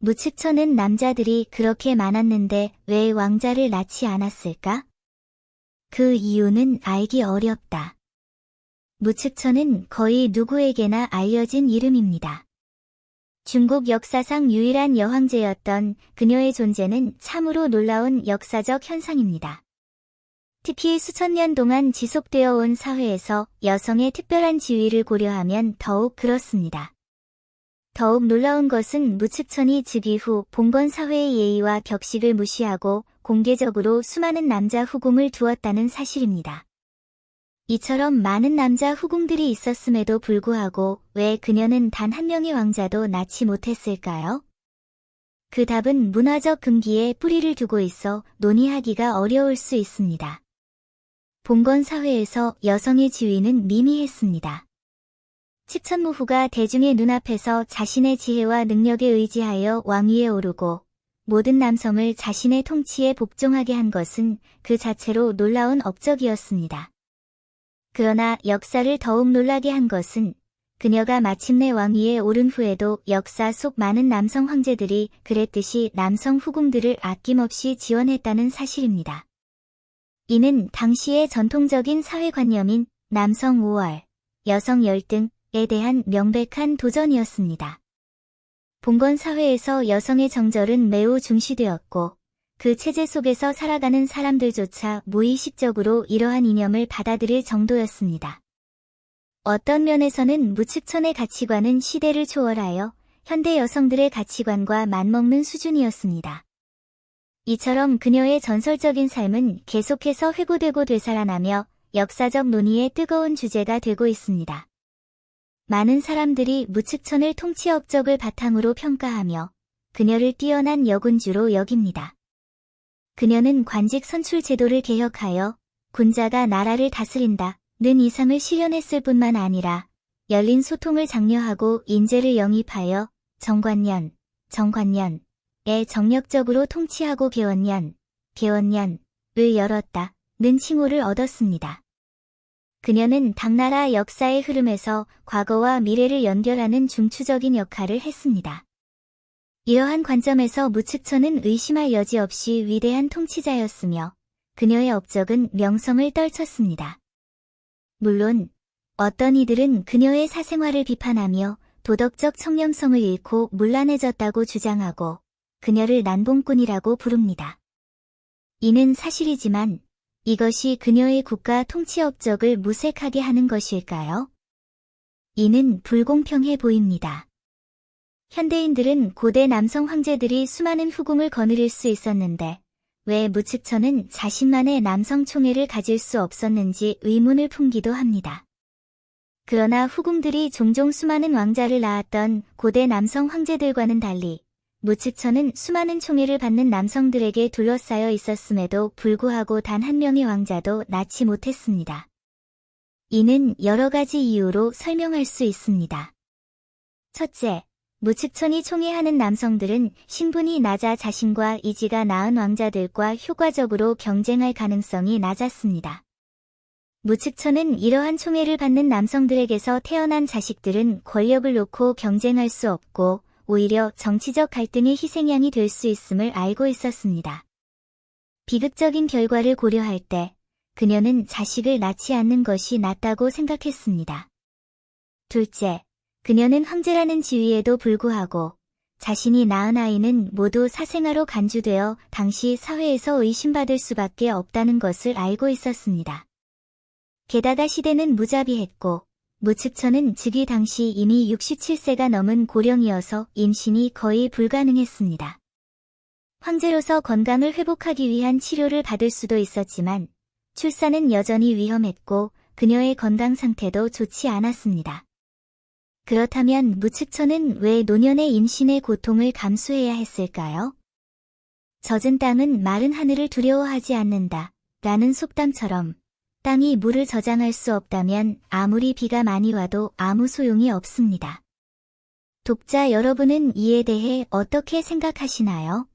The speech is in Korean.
무측천은 남자들이 그렇게 많았는데 왜 왕자를 낳지 않았을까? 그 이유는 알기 어렵다. 무측천은 거의 누구에게나 알려진 이름입니다. 중국 역사상 유일한 여황제였던 그녀의 존재는 참으로 놀라운 역사적 현상입니다. 특히 수천 년 동안 지속되어 온 사회에서 여성의 특별한 지위를 고려하면 더욱 그렇습니다. 더욱 놀라운 것은 무측천이 즉위 후 봉건 사회의 예의와 격식을 무시하고 공개적으로 수많은 남자 후궁을 두었다는 사실입니다. 이처럼 많은 남자 후궁들이 있었음에도 불구하고 왜 그녀는 단 한 명의 왕자도 낳지 못했을까요? 그 답은 문화적 금기에 뿌리를 두고 있어 논의하기가 어려울 수 있습니다. 봉건 사회에서 여성의 지위는 미미했습니다. 칩천무후가 대중의 눈앞에서 자신의 지혜와 능력에 의지하여 왕위에 오르고 모든 남성을 자신의 통치에 복종하게 한 것은 그 자체로 놀라운 업적이었습니다. 그러나 역사를 더욱 놀라게 한 것은 그녀가 마침내 왕위에 오른 후에도 역사 속 많은 남성 황제들이 그랬듯이 남성 후궁들을 아낌없이 지원했다는 사실입니다. 이는 당시의 전통적인 사회관념인 남성 5월, 여성 열등에 대한 명백한 도전이었습니다. 봉건 사회에서 여성의 정절은 매우 중시되었고 그 체제 속에서 살아가는 사람들조차 무의식적으로 이러한 이념을 받아들일 정도였습니다. 어떤 면에서는 무측천의 가치관은 시대를 초월하여 현대 여성들의 가치관과 맞먹는 수준이었습니다. 이처럼 그녀의 전설적인 삶은 계속해서 회고되고 되살아나며 역사적 논의의 뜨거운 주제가 되고 있습니다. 많은 사람들이 무측천을 통치 업적을 바탕으로 평가하며 그녀를 뛰어난 여군주로 여깁니다. 그녀는 관직 선출 제도를 개혁하여 군자가 나라를 다스린다는 이상을 실현했을 뿐만 아니라 열린 소통을 장려하고 인재를 영입하여 정관년에 정력적으로 통치하고 개원년을 열었다는 칭호를 얻었습니다. 그녀는 당나라 역사의 흐름에서 과거와 미래를 연결하는 중추적인 역할을 했습니다. 이러한 관점에서 무측천은 의심할 여지 없이 위대한 통치자였으며 그녀의 업적은 명성을 떨쳤습니다. 물론 어떤 이들은 그녀의 사생활을 비판하며 도덕적 청렴성을 잃고 문란해졌다고 주장하고 그녀를 난봉꾼이라고 부릅니다. 이는 사실이지만 이것이 그녀의 국가 통치 업적을 무색하게 하는 것일까요? 이는 불공평해 보입니다. 현대인들은 고대 남성 황제들이 수많은 후궁을 거느릴 수 있었는데 왜 무측천은 자신만의 남성 총애를 가질 수 없었는지 의문을 품기도 합니다. 그러나 후궁들이 종종 수많은 왕자를 낳았던 고대 남성 황제들과는 달리 무측천은 수많은 총애를 받는 남성들에게 둘러싸여 있었음에도 불구하고 단 한 명의 왕자도 낳지 못했습니다. 이는 여러 가지 이유로 설명할 수 있습니다. 첫째, 무측천이 총애하는 남성들은 신분이 낮아 자신과 이지가 나은 왕자들과 효과적으로 경쟁할 가능성이 낮았습니다. 무측천은 이러한 총애를 받는 남성들에게서 태어난 자식들은 권력을 놓고 경쟁할 수 없고 오히려 정치적 갈등의 희생양이 될 수 있음을 알고 있었습니다. 비극적인 결과를 고려할 때 그녀는 자식을 낳지 않는 것이 낫다고 생각했습니다. 둘째, 그녀는 황제라는 지위에도 불구하고 자신이 낳은 아이는 모두 사생아로 간주되어 당시 사회에서 의심받을 수밖에 없다는 것을 알고 있었습니다. 게다가 시대는 무자비했고 무측천은 즉위 당시 이미 67세가 넘은 고령이어서 임신이 거의 불가능했습니다. 황제로서 건강을 회복하기 위한 치료를 받을 수도 있었지만 출산은 여전히 위험했고 그녀의 건강 상태도 좋지 않았습니다. 그렇다면 무측천은 왜 노년의 임신의 고통을 감수해야 했을까요? 젖은 땅은 마른 하늘을 두려워하지 않는다 라는 속담처럼 땅이 물을 저장할 수 없다면 아무리 비가 많이 와도 아무 소용이 없습니다. 독자 여러분은 이에 대해 어떻게 생각하시나요?